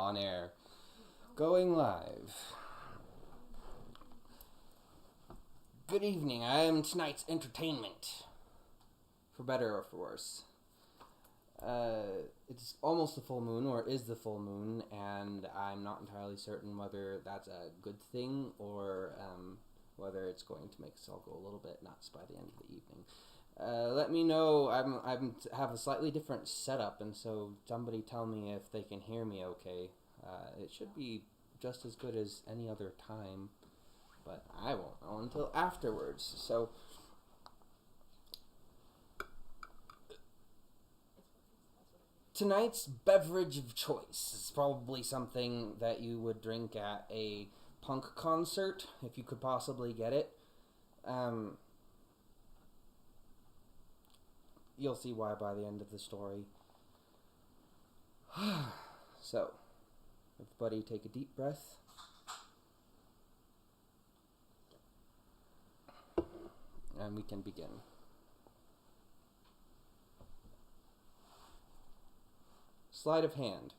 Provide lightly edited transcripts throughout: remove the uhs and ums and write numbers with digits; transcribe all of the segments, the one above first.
On air. Going live. Good evening, I am tonight's entertainment. For better or for worse. It's almost the full moon, or is the full moon, and I'm not entirely certain whether that's a good thing, or whether it's going to make us all go a little bit nuts by the end of the evening. Let me know. I'm have a slightly different setup, and so somebody tell me if they can hear me okay. It should be just as good as any other time, but I won't know until afterwards. So tonight's beverage of choice is probably something that you would drink at a punk concert, if you could possibly get it. You'll see why by the end of the story. So, everybody take a deep breath. And we can begin. Sleight of Hand.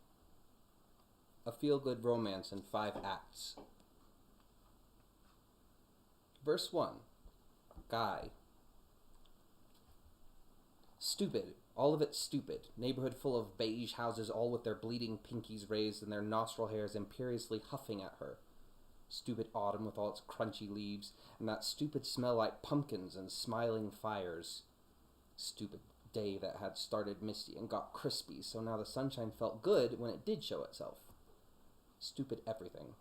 A feel-good romance in 5 acts. Verse 1. Guy. Stupid. All of it stupid. Neighborhood full of beige houses, all with their bleeding pinkies raised and their nostril hairs imperiously huffing at her. Stupid autumn with all its crunchy leaves, and that stupid smell like pumpkins and smiling fires. Stupid day that had started misty and got crispy, so now the sunshine felt good when it did show itself. Stupid everything.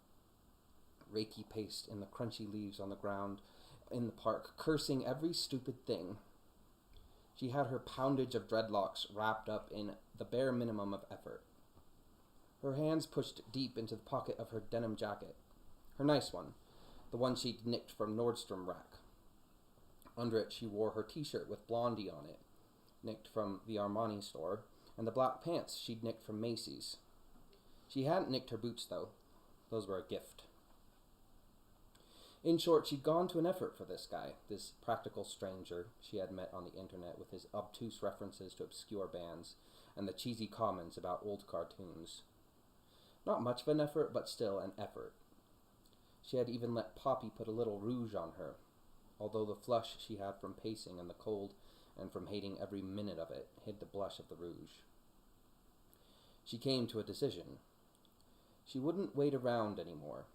Reiki paced in the crunchy leaves on the ground in the park, cursing every stupid thing. She had her poundage of dreadlocks wrapped up in the bare minimum of effort. Her hands pushed deep into the pocket of her denim jacket. Her nice one, the one she'd nicked from Nordstrom rack. Under it she wore her t-shirt with Blondie on it, nicked from the Armani store, and the black pants she'd nicked from Macy's. She hadn't nicked her boots, though. Those were a gift. In short, she'd gone to an effort for this guy, this practical stranger she had met on the internet with his obtuse references to obscure bands and the cheesy comments about old cartoons. Not much of an effort, but still an effort. She had even let Poppy put a little rouge on her, although the flush she had from pacing and the cold and from hating every minute of it hid the blush of the rouge. She came to a decision. She wouldn't wait around anymore.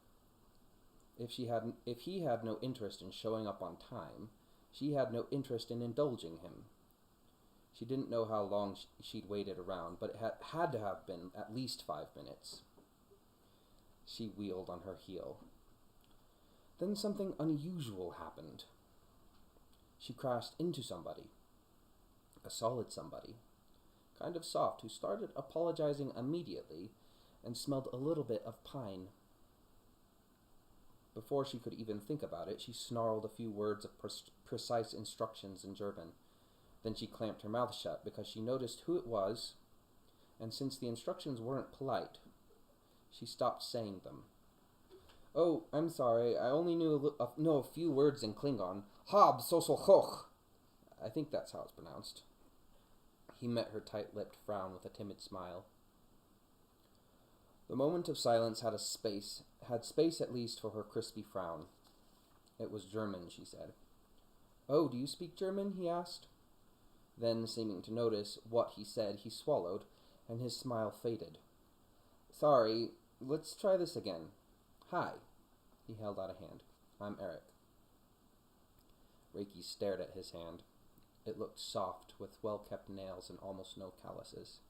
If he had no interest in showing up on time, she had no interest in indulging him. She didn't know how long she'd waited around, but it had to have been at least 5 minutes. She wheeled on her heel. Then something unusual happened. She crashed into somebody. A solid somebody. Kind of soft, who started apologizing immediately and smelled a little bit of pine. Before she could even think about it, she snarled a few words of precise instructions in German. Then she clamped her mouth shut because she noticed who it was, and since the instructions weren't polite, she stopped saying them. Oh, I'm sorry, I only know a few words in Klingon. Hab, so hoch. I think that's how it's pronounced. He met her tight-lipped frown with a timid smile. The moment of silence had space at least for her crispy frown. It was German, she said. Oh, do you speak German? He asked. Then, seeming to notice what he said, he swallowed, and his smile faded. Sorry, let's try this again. Hi. He held out a hand. I'm Eric. Reiki stared at his hand. It looked soft, with well-kept nails and almost no calluses.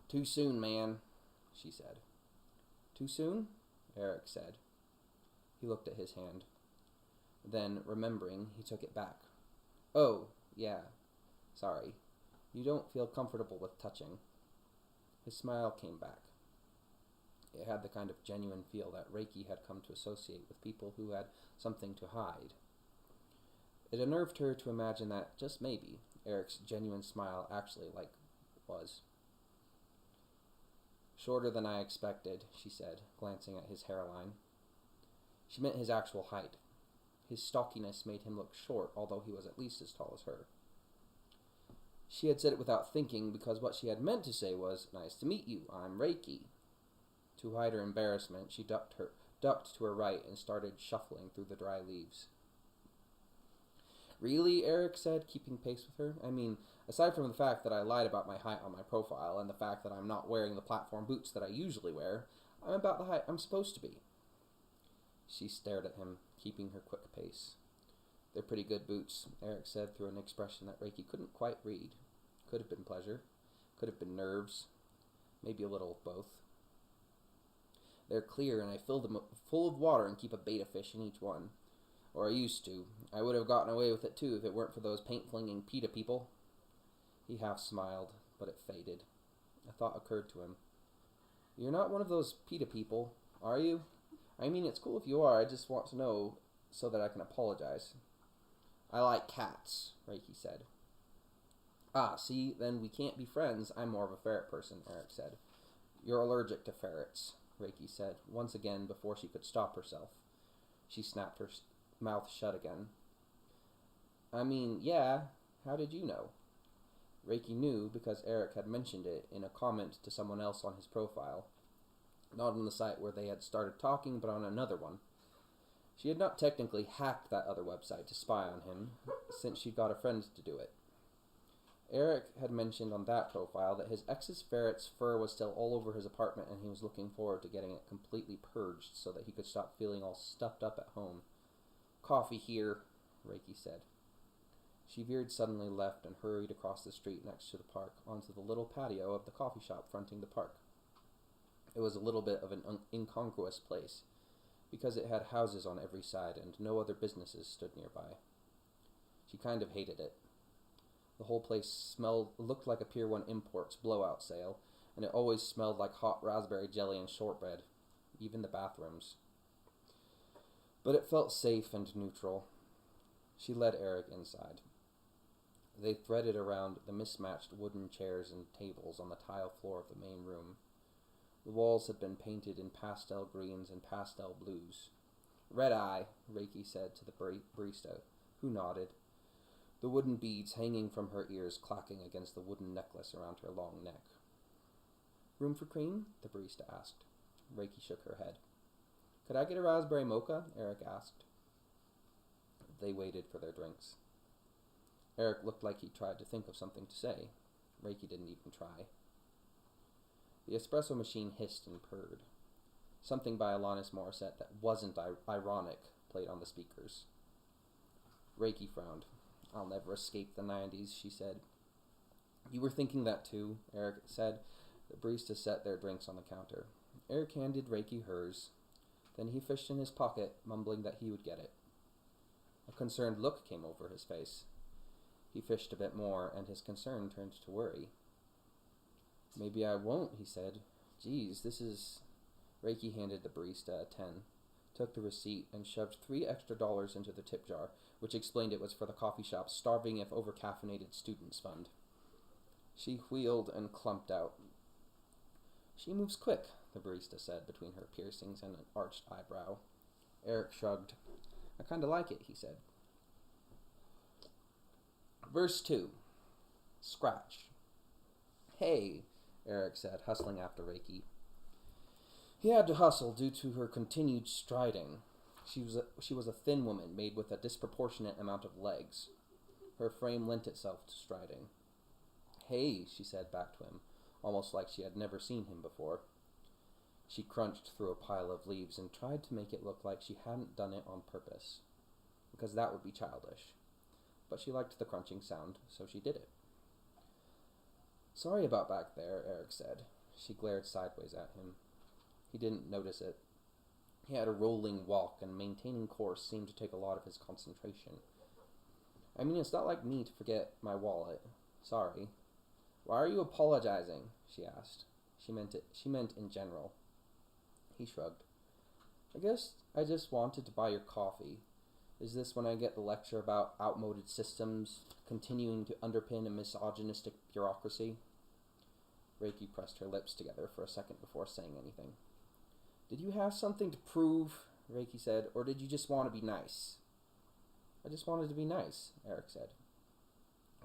Too soon, man, she said. Too soon? Eric said. He looked at his hand. Then, remembering, he took it back. Oh, yeah. Sorry. You don't feel comfortable with touching. His smile came back. It had the kind of genuine feel that Reiki had come to associate with people who had something to hide. It unnerved her to imagine that, just maybe, Eric's genuine smile actually was. Shorter than I expected, she said, glancing at his hairline. She meant his actual height. His stockiness made him look short, although he was at least as tall as her. She had said it without thinking, because what she had meant to say was, "Nice to meet you, I'm Reiki." To hide her embarrassment, she ducked to her right and started shuffling through the dry leaves. Really? Eric said, keeping pace with her. I mean, aside from the fact that I lied about my height on my profile and the fact that I'm not wearing the platform boots that I usually wear, I'm about the height I'm supposed to be. She stared at him, keeping her quick pace. They're pretty good boots, Eric said through an expression that Reiki couldn't quite read. Could have been pleasure. Could have been nerves. Maybe a little of both. They're clear, and I fill them full of water and keep a betta fish in each one. Or I used to. I would have gotten away with it too if it weren't for those paint-flinging PETA people. He half smiled, but it faded. A thought occurred to him. You're not one of those PETA people, are you? I mean, it's cool if you are. I just want to know so that I can apologize. I like cats, Reiki said. Ah, see, then we can't be friends. I'm more of a ferret person, Eric said. You're allergic to ferrets, Reiki said, once again before she could stop herself. She snapped her mouth shut again. I mean, yeah, how did you know? Reiki knew because Eric had mentioned it in a comment to someone else on his profile. Not on the site where they had started talking, but on another one. She had not technically hacked that other website to spy on him, since she'd got a friend to do it. Eric had mentioned on that profile that his ex's ferret's fur was still all over his apartment and he was looking forward to getting it completely purged so that he could stop feeling all stuffed up at home. Coffee here, Reiki said. She veered suddenly left and hurried across the street next to the park onto the little patio of the coffee shop fronting the park. It was a little bit of an incongruous place, because it had houses on every side and no other businesses stood nearby. She kind of hated it. The whole place looked like a Pier 1 Imports blowout sale, and it always smelled like hot raspberry jelly and shortbread, even the bathrooms. But it felt safe and neutral. She led Eric inside. They threaded around the mismatched wooden chairs and tables on the tile floor of the main room. The walls had been painted in pastel greens and pastel blues. Red eye, Reiki said to the barista, who nodded, the wooden beads hanging from her ears clacking against the wooden necklace around her long neck. Room for cream? The barista asked. Reiki shook her head. Could I get a raspberry mocha? Eric asked. They waited for their drinks. Eric looked like he tried to think of something to say. Reiki didn't even try. The espresso machine hissed and purred. Something by Alanis Morissette that wasn't ironic played on the speakers. Reiki frowned. I'll never escape the 90s, she said. You were thinking that too, Eric said. The barista set their drinks on the counter. Eric handed Reiki hers. Then he fished in his pocket, mumbling that he would get it. A concerned look came over his face. He fished a bit more, and his concern turned to worry. Maybe I won't, he said. Geez, this is... Reiki handed the barista a 10, took the receipt, and shoved $3 extra into the tip jar, which explained it was for the coffee shop's starving if over-caffeinated students fund. She wheeled and clumped out. She moves quick, the barista said between her piercings and an arched eyebrow. Eric shrugged. I kinda like it, he said. Verse 2. Scratch. Hey, Eric said, hustling after Reiki. He had to hustle due to her continued striding. She was a thin woman made with a disproportionate amount of legs. Her frame lent itself to striding. Hey, she said back to him, almost like she had never seen him before. She crunched through a pile of leaves and tried to make it look like she hadn't done it on purpose, because that would be childish. But she liked the crunching sound, so she did it. Sorry about back there, Eric said. She glared sideways at him. He didn't notice it. He had a rolling walk, and maintaining course seemed to take a lot of his concentration. I mean, it's not like me to forget my wallet. Sorry. Why are you apologizing? She asked. She meant in general. He shrugged. I guess I just wanted to buy your coffee. Is this when I get the lecture about outmoded systems continuing to underpin a misogynistic bureaucracy? Reiki pressed her lips together for a second before saying anything. Did you have something to prove? Reiki said, or did you just want to be nice? I just wanted to be nice, Eric said.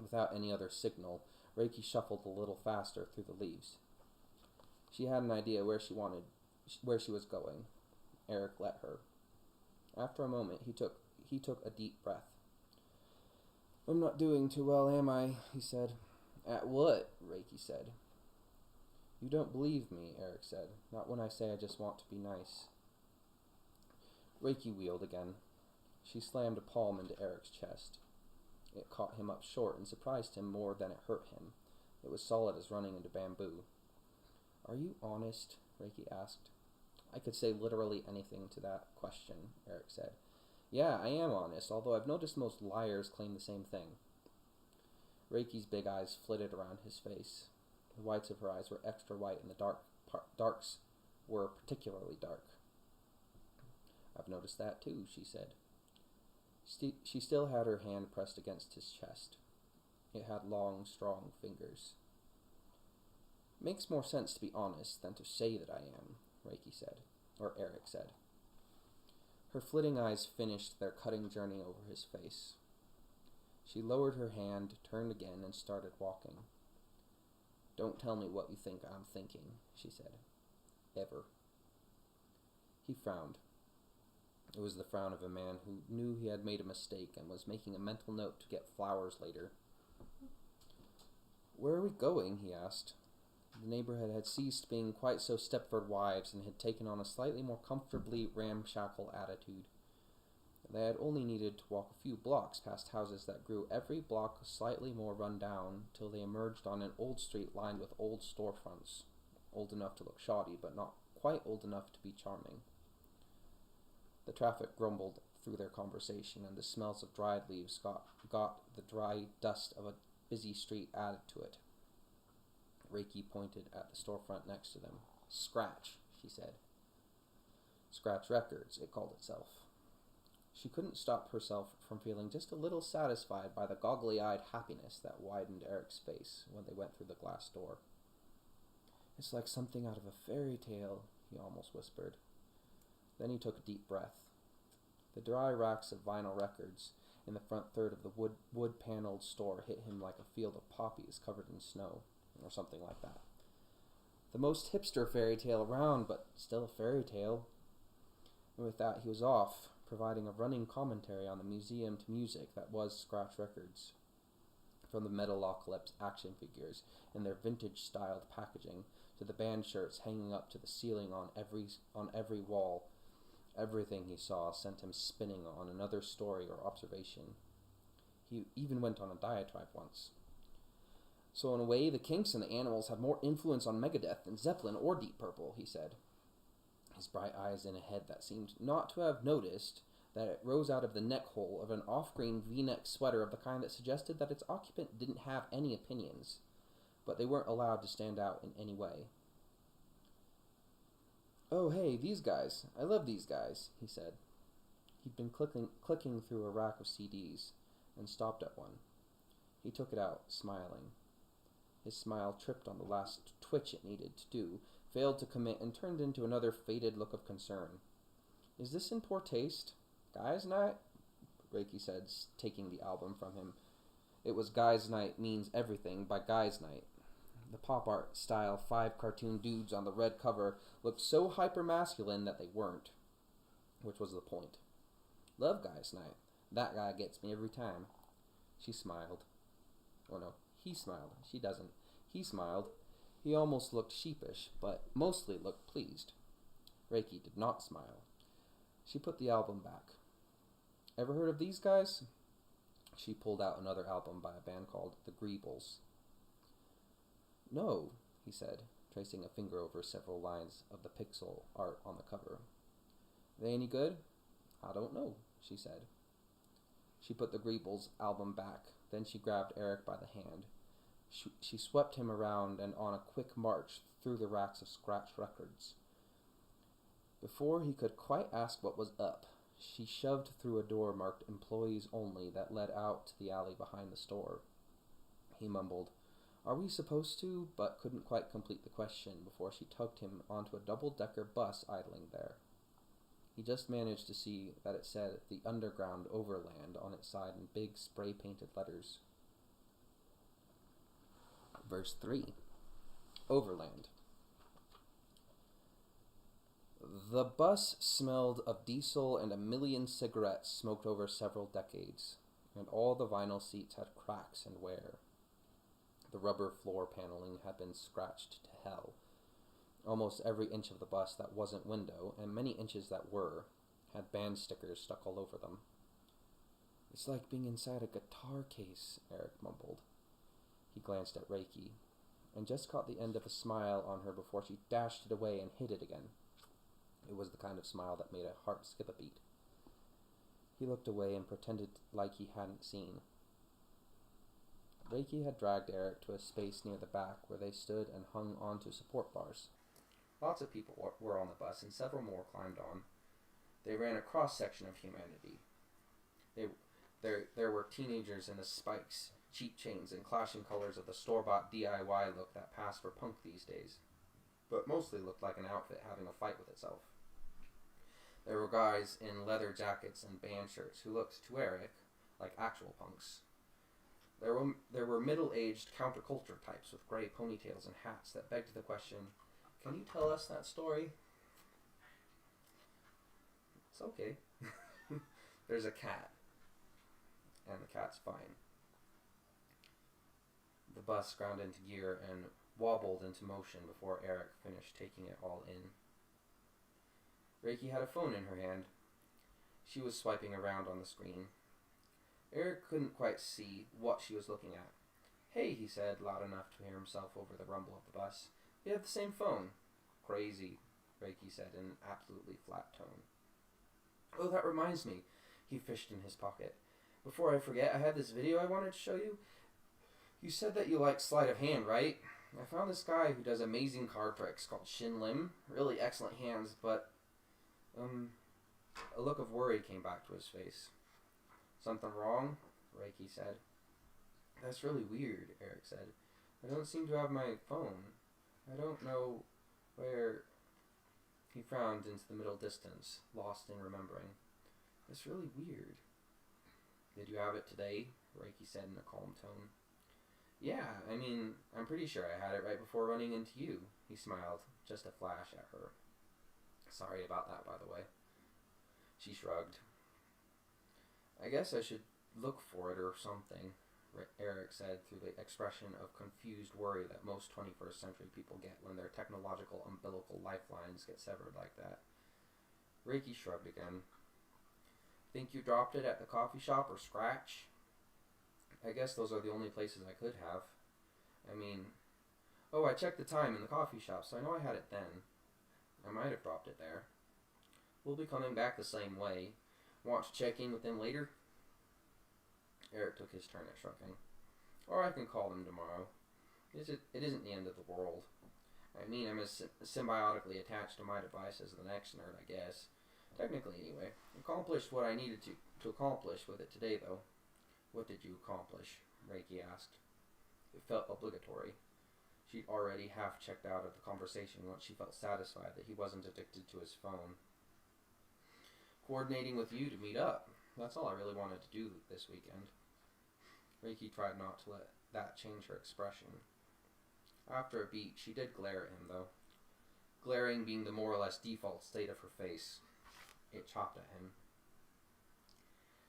Without any other signal, Reiki shuffled a little faster through the leaves. She had an idea where she wanted where she was going. Eric let her. After a moment, he took a deep breath. "I'm not doing too well, am I?" he said. "At what?" Reiki said. "You don't believe me," Eric said. "Not when I say I just want to be nice." Reiki wheeled again. She slammed a palm into Eric's chest. It caught him up short and surprised him more than it hurt him. It was solid as running into bamboo. "Are you honest?" Reiki asked. "I could say literally anything to that question," Eric said. "Yeah, I am honest, although I've noticed most liars claim the same thing." Reiki's big eyes flitted around his face. The whites of her eyes were extra white and the darks were particularly dark. "I've noticed that too," she said. She still had her hand pressed against his chest. It had long, strong fingers. "Makes more sense to be honest than to say that I am," Reiki said, or Eric said. Her flitting eyes finished their cutting journey over his face. She lowered her hand, turned again, and started walking. "Don't tell me what you think I'm thinking," she said. "Ever." He frowned. It was the frown of a man who knew he had made a mistake and was making a mental note to get flowers later. "Where are we going?" he asked. The neighborhood had ceased being quite so Stepford Wives and had taken on a slightly more comfortably ramshackle attitude. They had only needed to walk a few blocks past houses that grew every block slightly more run down till they emerged on an old street lined with old storefronts, old enough to look shoddy but not quite old enough to be charming. The traffic grumbled through their conversation, and the smells of dried leaves got the dry dust of a busy street added to it. Reiki pointed at the storefront next to them. "Scratch," she said. Scratch Records, it called itself. She couldn't stop herself from feeling just a little satisfied by the goggly-eyed happiness that widened Eric's face when they went through the glass door. "It's like something out of a fairy tale," he almost whispered. Then he took a deep breath. The dry racks of vinyl records in the front third of the wood-paneled store hit him like a field of poppies covered in snow, or something like that. The most hipster fairy tale around, but still a fairy tale. And with that, he was off, providing a running commentary on the museum to music that was Scratch Records. From the Metalocalypse action figures in their vintage-styled packaging to the band shirts hanging up to the ceiling on every wall, everything he saw sent him spinning on another story or observation. He even went on a diatribe once. "So in a way, the Kinks and the Animals have more influence on Megadeth than Zeppelin or Deep Purple," he said, his bright eyes in a head that seemed not to have noticed that it rose out of the neck hole of an off-green V-neck sweater of the kind that suggested that its occupant didn't have any opinions, but they weren't allowed to stand out in any way. "Oh, hey, these guys. I love these guys," he said. He'd been clicking through a rack of CDs and stopped at one. He took it out, smiling. His smile tripped on the last twitch it needed to do, failed to commit, and turned into another faded look of concern. "Is this in poor taste? Guys' Night?" Reiki said, taking the album from him. It was Guys' Night Means Everything by Guys' Night. The pop art style 5 cartoon dudes on the red cover looked so hyper-masculine that they weren't, which was the point. "Love Guys' Night. That guy gets me every time." She smiled. Oh no, he smiled. She doesn't. He smiled. He almost looked sheepish, but mostly looked pleased. Reiki did not smile. She put the album back. "Ever heard of these guys?" She pulled out another album by a band called The Greebles. "No," he said, tracing a finger over several lines of the pixel art on the cover. "They any good?" "I don't know," she said. She put the Greebles album back. Then she grabbed Eric by the hand. She swept him around and on a quick march through the racks of Scratch Records. Before he could quite ask what was up, she shoved through a door marked Employees Only that led out to the alley behind the store. He mumbled, "Are we supposed to?" but couldn't quite complete the question before she tugged him onto a double-decker bus idling there. He just managed to see that it said The Underground Overland on its side in big spray-painted letters. Verse 3. Overland. The bus smelled of diesel and a million cigarettes smoked over several decades, and all the vinyl seats had cracks and wear. The rubber floor paneling had been scratched to hell. Almost every inch of the bus that wasn't window, and many inches that were, had band stickers stuck all over them. "It's like being inside a guitar case," Eric mumbled. He glanced at Reiki, and just caught the end of a smile on her before she dashed it away and hid it again. It was the kind of smile that made a heart skip a beat. He looked away and pretended like he hadn't seen. Reiki had dragged Eric to a space near the back where they stood and hung onto support bars. Lots of people were on the bus, and several more climbed on. They ran a cross-section of humanity. There were teenagers in the spikes, cheap chains, and clashing colors of the store-bought DIY look that passed for punk these days, but mostly looked like an outfit having a fight with itself. There were guys in leather jackets and band shirts who looked to Eric like actual punks. There were middle-aged counterculture types with gray ponytails and hats that begged the question, "Can you tell us that story?" It's okay. There's a cat, and the cat's fine. The bus ground into gear and wobbled into motion before Eric finished taking it all in. Reiki had a phone in her hand. She was swiping around on the screen. Eric couldn't quite see what she was looking at. "Hey," he said, loud enough to hear himself over the rumble of the bus. "We have the same phone." "Crazy," Reiki said in an absolutely flat tone. "Oh, that reminds me." He fished in his pocket. "Before I forget, I had this video I wanted to show you. You said that you like Sleight of Hand, right? I found this guy who does amazing card tricks called Shin Lim. Really excellent hands, but, A look of worry came back to his face. "Something wrong?" Reiki said. "That's really weird," Eric said. "I don't seem to have my phone. I don't know where..." He frowned into the middle distance, lost in remembering. "That's really weird." "Did you have it today?" Reiki said in a calm tone. "Yeah, I'm pretty sure I had it right before running into you." He smiled, just a flash at her. "Sorry about that, by the way." She shrugged. "I guess I should look for it or something," Eric said through the expression of confused worry that most 21st century people get when their technological umbilical lifelines get severed like that. Reiki shrugged again. "Think you dropped it at the coffee shop or Scratch?" "I guess those are the only places I could have. I checked the time in the coffee shop, so I know I had it then. I might have dropped it there. We'll be coming back the same way. Want to check in with them later?" Eric took his turn at shrugging. "Or I can call them tomorrow. It isn't the end of the world. I'm as symbiotically attached to my device as the next nerd, I guess. Technically, anyway. Accomplished what I needed to accomplish with it today, though." "What did you accomplish?" Reiki asked. It felt obligatory. She'd already half checked out of the conversation once she felt satisfied that he wasn't addicted to his phone. "Coordinating with you to meet up. That's all I really wanted to do this weekend." Reiki tried not to let that change her expression. After a beat, she did glare at him, though. Glaring being the more or less default state of her face. It chopped at him.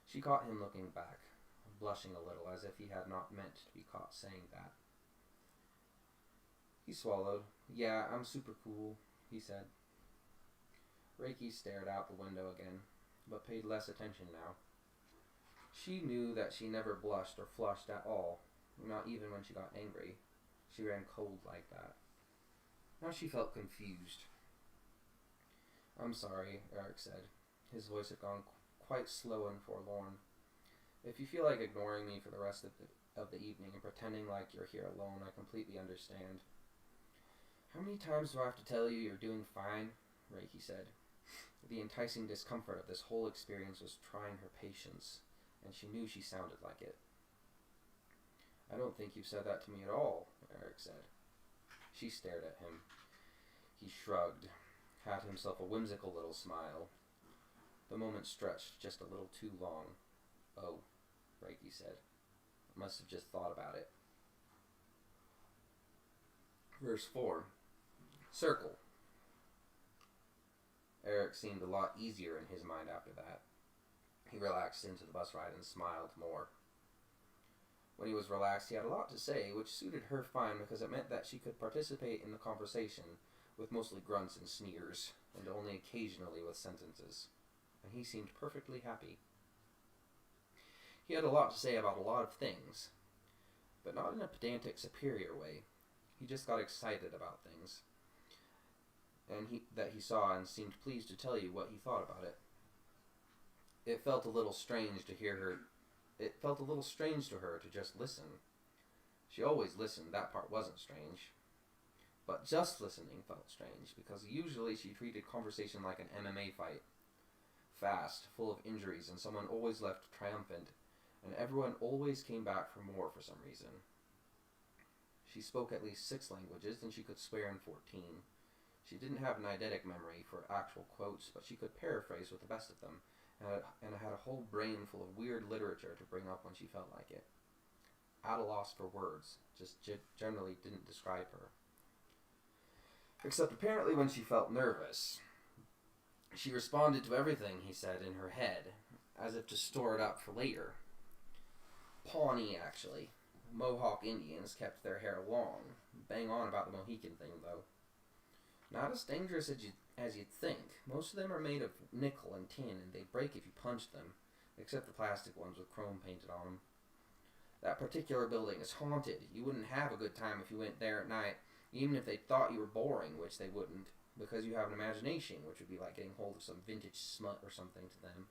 She caught him looking back, blushing a little as if he had not meant to be caught saying that. He swallowed. "Yeah, I'm super cool," he said. Reiki stared out the window again, but paid less attention now. She knew that she never blushed or flushed at all, not even when she got angry. She ran cold like that. Now she felt confused. "I'm sorry," Eric said. His voice had gone quite slow and forlorn. "If you feel like ignoring me for the rest of the evening and pretending like you're here alone, I completely understand." "How many times do I have to tell you you're doing fine?" Reiki said. The enticing discomfort of this whole experience was trying her patience, and she knew she sounded like it. "I don't think you've said that to me at all," Eric said. She stared at him. He shrugged, had himself a whimsical little smile. The moment stretched just a little too long. "Oh," Reiki said. "I must have just thought about it." Verse 4. Circle. Eric seemed a lot easier in his mind after that. He relaxed into the bus ride and smiled more. When he was relaxed, he had a lot to say, which suited her fine because it meant that she could participate in the conversation with mostly grunts and sneers, and only occasionally with sentences. And he seemed perfectly happy. He had a lot to say about a lot of things, but not in a pedantic, superior way. He just got excited about things, and that he saw, and seemed pleased to tell you what he thought about it. It felt a little strange to her to just listen. She always listened, that part wasn't strange. But just listening felt strange, because usually she treated conversation like an MMA fight. Fast, full of injuries, and someone always left triumphant, and everyone always came back for more for some reason. She spoke at least 6 languages, and she could swear in 14. She didn't have an eidetic memory for actual quotes, but she could paraphrase with the best of them, and had a whole brain full of weird literature to bring up when she felt like it. At a loss for words, just generally didn't describe her. Except apparently when she felt nervous. She responded to everything he said in her head, as if to store it up for later. Pawnee, actually. Mohawk Indians kept their hair long. Bang on about the Mohican thing, though. Not as dangerous as you'd think. Most of them are made of nickel and tin, and they break if you punch them, except the plastic ones with chrome painted on them. That particular building is haunted. You wouldn't have a good time if you went there at night, even if they thought you were boring, which they wouldn't, because you have an imagination, which would be like getting hold of some vintage smut or something to them.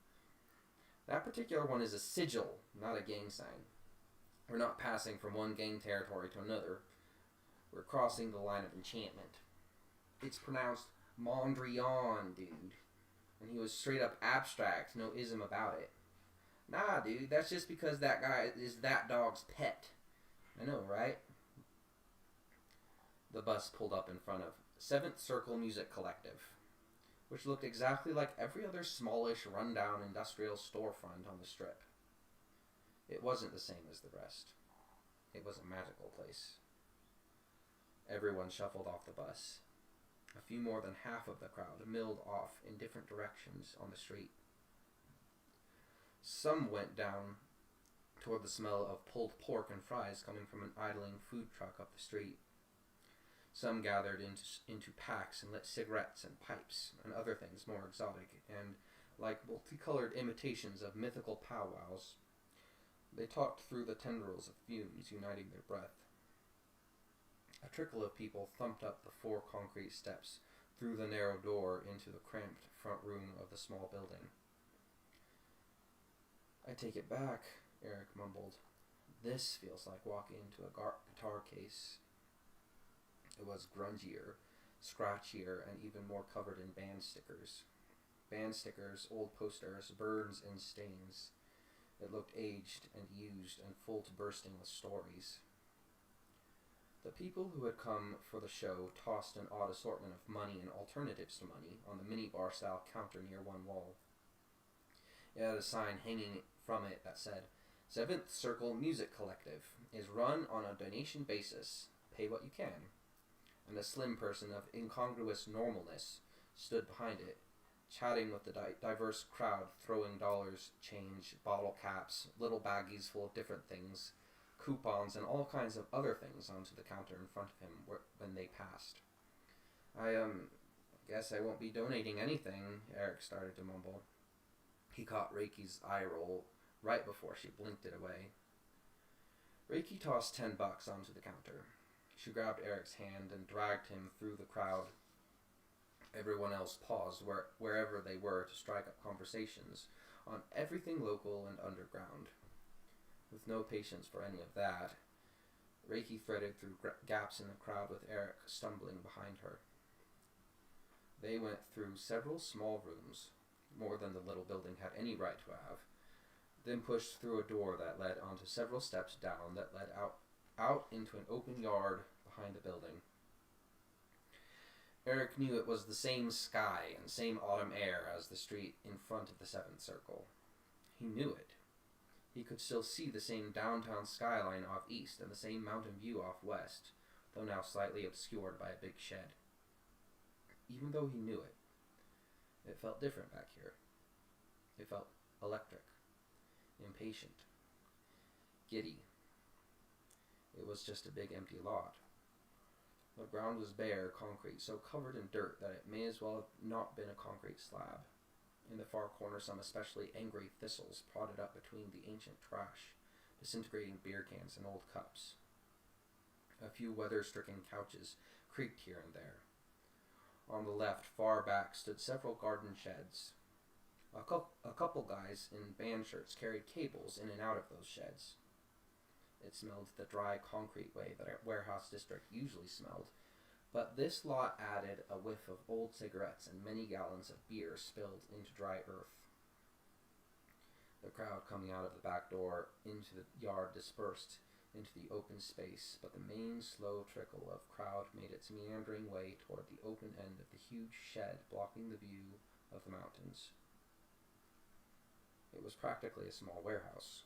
That particular one is a sigil, not a gang sign. We're not passing from one gang territory to another. We're crossing the line of enchantment. It's pronounced Mondrian, dude. And he was straight up abstract, no ism about it. Nah, dude, that's just because that guy is that dog's pet. I know, right? The bus pulled up in front of 7th Circle Music Collective, which looked exactly like every other smallish, rundown industrial storefront on the strip. It wasn't the same as the rest. It was a magical place. Everyone shuffled off the bus. A few more than half of the crowd milled off in different directions on the street. Some went down toward the smell of pulled pork and fries coming from an idling food truck up the street. Some gathered into packs and lit cigarettes and pipes and other things more exotic, and, like multicolored imitations of mythical powwows, they talked through the tendrils of fumes uniting their breath. A trickle of people thumped up the 4 concrete steps through the narrow door into the cramped front room of the small building. I take it back, Eric mumbled. This feels like walking into a guitar case. It was grungier, scratchier, and even more covered in band stickers. Band stickers, old posters, burns, and stains. It looked aged and used and full to bursting with stories. The people who had come for the show tossed an odd assortment of money and alternatives to money on the minibar-style counter near one wall. It had a sign hanging from it that said, 7th Circle Music Collective is run on a donation basis. Pay what you can. And a slim person of incongruous normalness stood behind it, chatting with the diverse crowd, throwing dollars, change, bottle caps, little baggies full of different things, coupons, and all kinds of other things onto the counter in front of him when they passed. I guess I won't be donating anything, Eric started to mumble. He caught Reiki's eye roll right before she blinked it away. Reiki tossed $10 onto the counter. She grabbed Eric's hand and dragged him through the crowd. Everyone else paused wherever they were to strike up conversations on everything local and underground. With no patience for any of that, Reiki threaded through gaps in the crowd with Eric stumbling behind her. They went through several small rooms, more than the little building had any right to have, then pushed through a door that led onto several steps down that led out into an open yard behind the building. Eric knew it was the same sky and same autumn air as the street in front of the 7th Circle. He knew it. He could still see the same downtown skyline off east and the same mountain view off west, though now slightly obscured by a big shed. Even though he knew it, It felt different back here. It felt electric, impatient, giddy. It was just a big empty lot. The ground was bare concrete, so covered in dirt that it may as well have not been a concrete slab. In the far corner, some especially angry thistles prodded up between the ancient trash, disintegrating beer cans and old cups. A few weather-stricken couches creaked here and there. On the left, far back, stood several garden sheds. A couple guys in band shirts carried cables in and out of those sheds. It smelled the dry concrete way that a warehouse district usually smelled, but this lot added a whiff of old cigarettes and many gallons of beer spilled into dry earth. The crowd coming out of the back door into the yard dispersed into the open space, but the main slow trickle of crowd made its meandering way toward the open end of the huge shed blocking the view of the mountains. It was practically a small warehouse.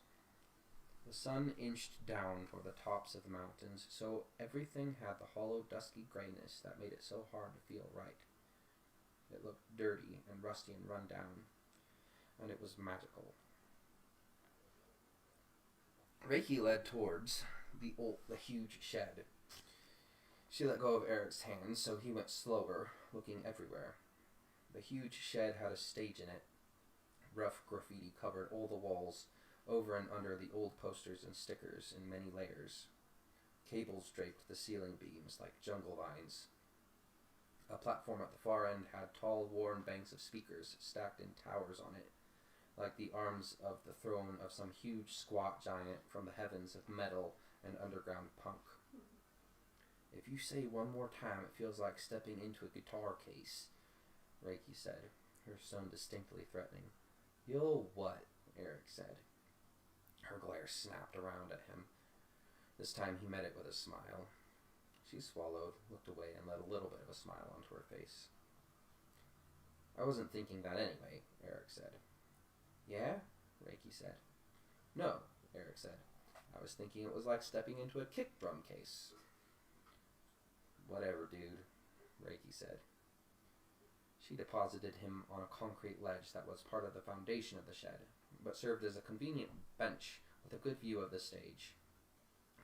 The sun inched down toward the tops of the mountains, so everything had the hollow, dusky grayness that made it so hard to feel right. It looked dirty and rusty and run down, and it was magical. Reiki led towards the huge shed. She let go of Eric's hands, so he went slower, looking everywhere. The huge shed had a stage in it. Rough graffiti covered all the walls, over and under the old posters and stickers in many layers. Cables draped the ceiling beams like jungle vines. A platform at the far end had tall, worn banks of speakers stacked in towers on it, like the arms of the throne of some huge squat giant from the heavens of metal and underground punk. If you say one more time, it feels like stepping into a guitar case, Reiki said, her tone distinctly threatening. You'll what? Eric said. Her glare snapped around at him. This time he met it with a smile. She swallowed, looked away, and let a little bit of a smile onto her face. I wasn't thinking that anyway, Eric said. Yeah? Reiki said. No, Eric said. I was thinking it was like stepping into a kick drum case. Whatever, dude, Reiki said. She deposited him on a concrete ledge that was part of the foundation of the shed, but served as a convenient bench with a good view of the stage.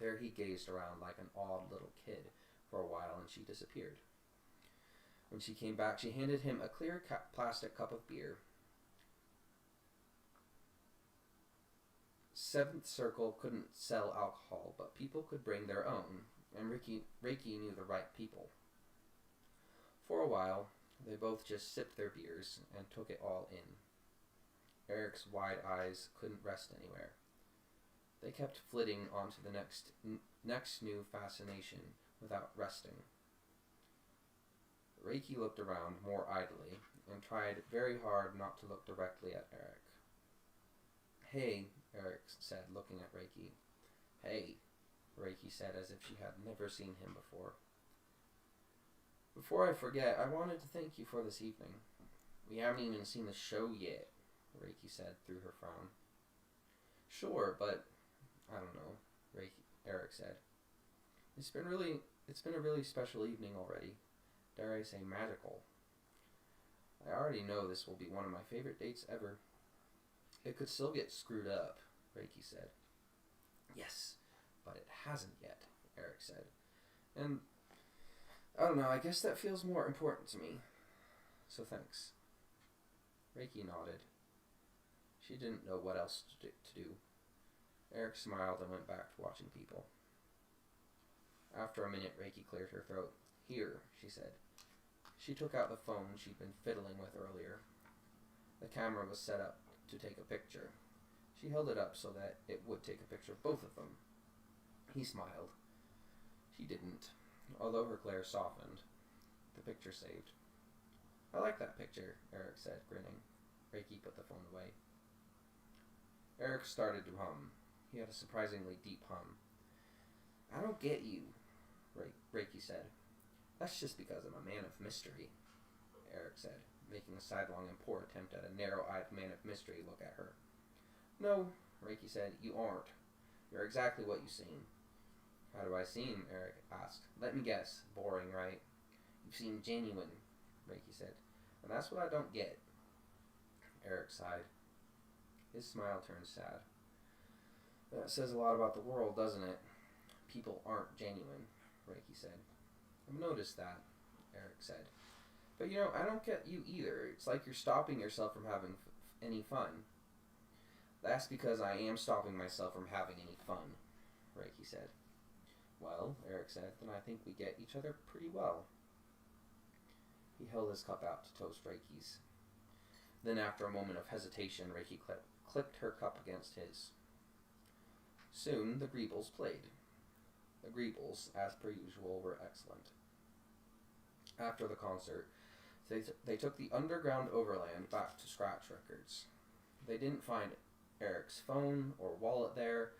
There he gazed around like an awed little kid for a while, and she disappeared. When she came back, she handed him a clear plastic cup of beer. Seventh Circle couldn't sell alcohol, but people could bring their own, and Reiki knew the right people. For a while, they both just sipped their beers and took it all in. Eric's wide eyes couldn't rest anywhere. They kept flitting onto the next new fascination without resting. Reiki looked around more idly and tried very hard not to look directly at Eric. Hey, Eric said, looking at Reiki. Hey, Reiki said as if she had never seen him before. Before I forget, I wanted to thank you for this evening. We haven't even seen the show yet, Reiki said through her frown. Sure, but I don't know, Eric said. It's been a really special evening already. Dare I say magical. I already know this will be one of my favorite dates ever. It could still get screwed up, Reiki said. Yes, but it hasn't yet, Eric said. And I don't know, I guess that feels more important to me. So thanks. Reiki nodded. She didn't know what else to do. Eric smiled and went back to watching people. After a minute, Reiki cleared her throat. Here, she said. She took out the phone she'd been fiddling with earlier. The camera was set up to take a picture. She held it up so that it would take a picture of both of them. He smiled. She didn't, although her glare softened. The picture saved. I like that picture, Eric said, grinning. Reiki put the phone away. Eric started to hum. He had a surprisingly deep hum. I don't get you, Reiki said. That's just because I'm a man of mystery, Eric said, making a sidelong and poor attempt at a narrow-eyed man of mystery look at her. No, Reiki said, you aren't. You're exactly what you seem. How do I seem? Eric asked. Let me guess. Boring, right? You seem genuine, Reiki said. And that's what I don't get. Eric sighed. His smile turned sad. That says a lot about the world, doesn't it? People aren't genuine, Reiki said. I've noticed that, Eric said. But I don't get you either. It's like you're stopping yourself from having any fun. That's because I am stopping myself from having any fun, Reiki said. Well, Eric said, then I think we get each other pretty well. He held his cup out to toast Reiki's. Then, after a moment of hesitation, Reiki clipped her cup against his. Soon, the Greebles played. The Greebles, as per usual, were excellent. After the concert, they took the underground overland back to Scratch Records. They didn't find Eric's phone or wallet there,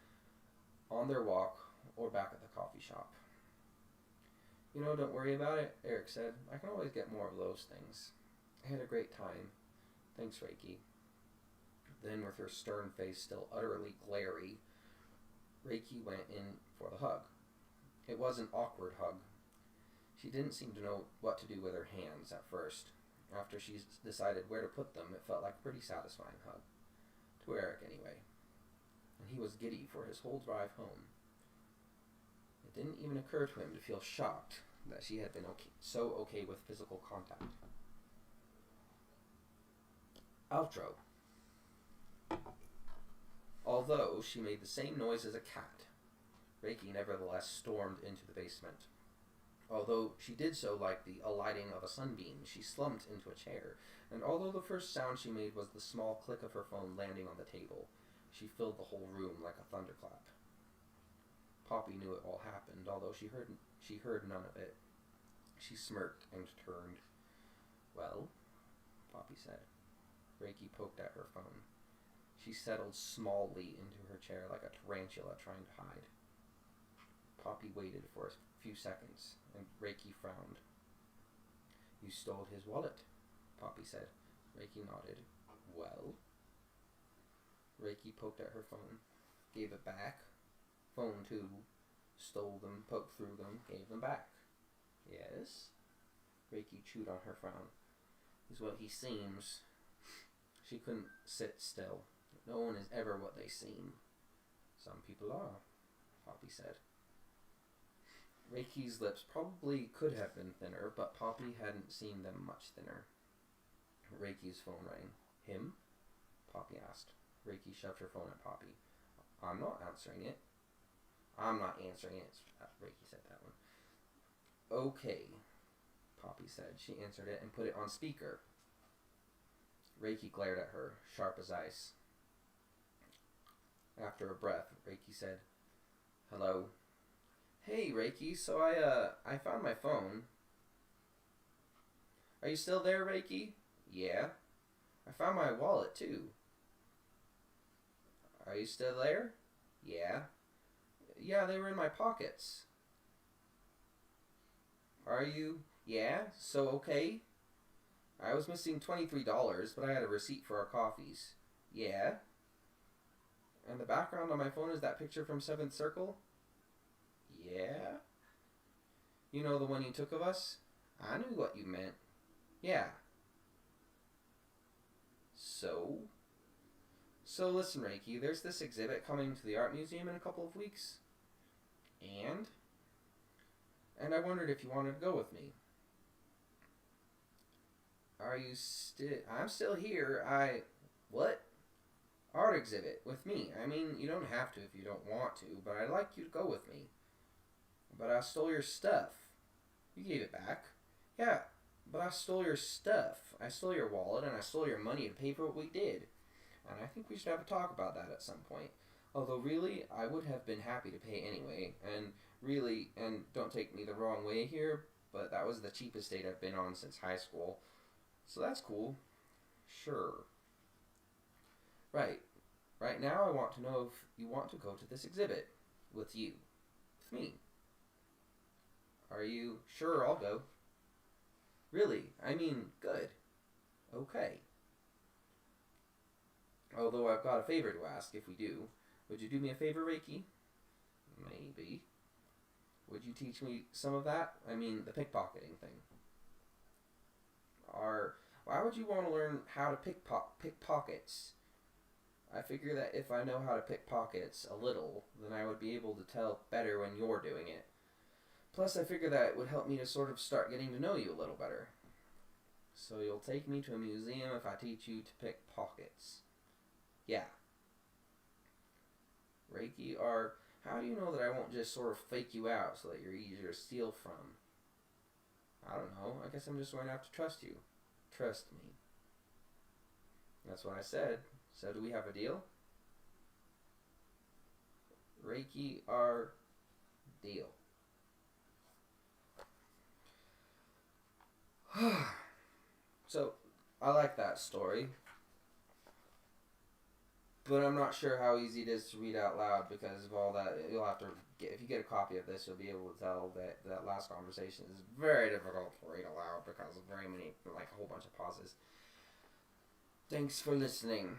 on their walk, or back at the coffee shop. Don't worry about it, Eric said. I can always get more of those things. I had a great time. Thanks, Reiki. Then, with her stern face still utterly glary, Reiki went in for the hug. It was an awkward hug. She didn't seem to know what to do with her hands at first. After she decided where to put them, it felt like a pretty satisfying hug. To Eric, anyway. And he was giddy for his whole drive home. It didn't even occur to him to feel shocked that she had been so okay with physical contact. Outro. Although she made the same noise as a cat, Reiki nevertheless stormed into the basement. Although she did so like the alighting of a sunbeam, she slumped into a chair, and although the first sound she made was the small click of her phone landing on the table, she filled the whole room like a thunderclap. Poppy knew it all happened, although she heard none of it. She smirked and turned. Well, Poppy said. Reiki poked at her phone. She settled smallly into her chair like a tarantula trying to hide. Poppy waited for a few seconds, and Reiki frowned. You stole his wallet, Poppy said. Reiki nodded. Well? Reiki poked at her phone, gave it back. Phone too. Stole them, poked through them, gave them back. Yes? Reiki chewed on her frown. Is what he seems. She couldn't sit still. No one is ever what they seem. Some people are, Poppy said. Reiki's lips probably could have been thinner, but Poppy hadn't seen them much thinner. Reiki's phone rang. Him? Poppy asked. Reiki shoved her phone at Poppy. I'm not answering it. I'm not answering it. Reiki said that one. Okay, Poppy said. She answered it and put it on speaker. Reiki glared at her, sharp as ice. After a breath, Reiki said, Hello. Hey, Reiki, so I found my phone. Are you still there, Reiki? Yeah. I found my wallet, too. Are you still there? Yeah. Yeah, they were in my pockets. Are you? Yeah, so okay. I was missing $23, but I had a receipt for our coffees. Yeah. And the background on my phone is that picture from 7th Circle? Yeah. You know the one you took of us? I knew what you meant. Yeah. So listen, Reiki, there's this exhibit coming to the art museum in a couple of weeks. And I wondered if you wanted to go with me. Are you I'm still here. What? Art exhibit with me. I mean, you don't have to if you don't want to, but I'd like you to go with me. But I stole your stuff. You gave it back. Yeah, but I stole your stuff. I stole your wallet and I stole your money to pay for what we did. And I think we should have a talk about that at some point. Although really, I would have been happy to pay anyway. And really, and don't take me the wrong way here, but that was the cheapest date I've been on since high school. So that's cool. Sure. Right. Right now I want to know if you want to go to this exhibit. With you. With me. Are you? Sure, I'll go. Really? I mean, good. Okay. Although I've got a favor to ask if we do. Would you do me a favor, Reiki? Maybe. Would you teach me some of that? I mean, the pickpocketing thing. I would you want to learn how to pick pockets? I figure that if I know how to pick pockets a little, then I would be able to tell better when you're doing it. Plus, I figure that it would help me to sort of start getting to know you a little better. So you'll take me to a museum if I teach you to pick pockets. Yeah. Reiki, or how do you know that I won't just sort of fake you out so that you're easier to steal from? I don't know. I guess I'm just going to have to trust you. Trust me. That's what I said. So do we have a deal? Reiki, our deal. So, I like that story. But I'm not sure how easy it is to read out loud because of all that. You'll have to get, if you get a copy of this, you'll be able to tell that that last conversation is very difficult to read aloud because of very many, like a whole bunch of pauses. Thanks for listening.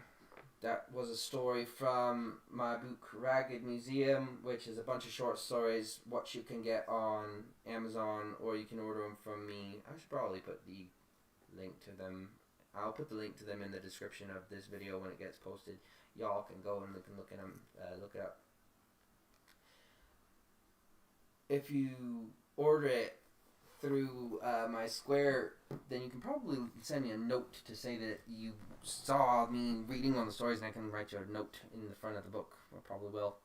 That was a story from my book Ragged Museum, which is a bunch of short stories, what you can get on Amazon, or you can order them from me. I should probably put the link to them. I'll put the link to them in the description of this video when it gets posted. Y'all can go and look at them, look it up. If you order it through my Square, then you can probably send me a note to say that you saw me reading one of the stories, and I can write you a note in the front of the book. I probably will.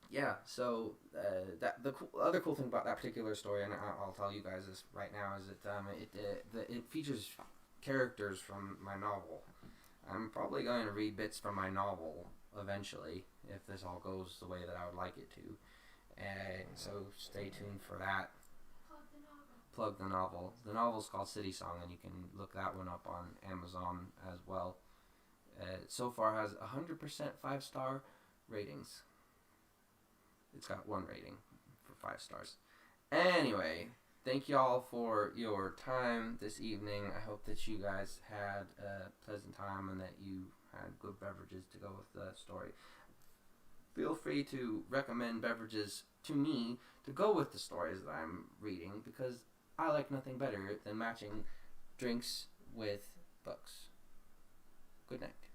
Yeah, so the other cool thing about that particular story, and I'll tell you guys this right now, is that it features characters from my novel. I'm probably going to read bits from my novel eventually, if this all goes the way that I would like it to. And so stay tuned for that. Plug the novel. The novel's called City Song, and you can look that one up on Amazon as well. So far has 100% 5-star ratings. It's got 1 rating for 5 stars. Anyway, thank y'all for your time this evening. I hope that you guys had a pleasant time and that you had good beverages to go with the story. Feel free to recommend beverages to me to go with the stories that I'm reading, because I like nothing better than matching drinks with books. Good night.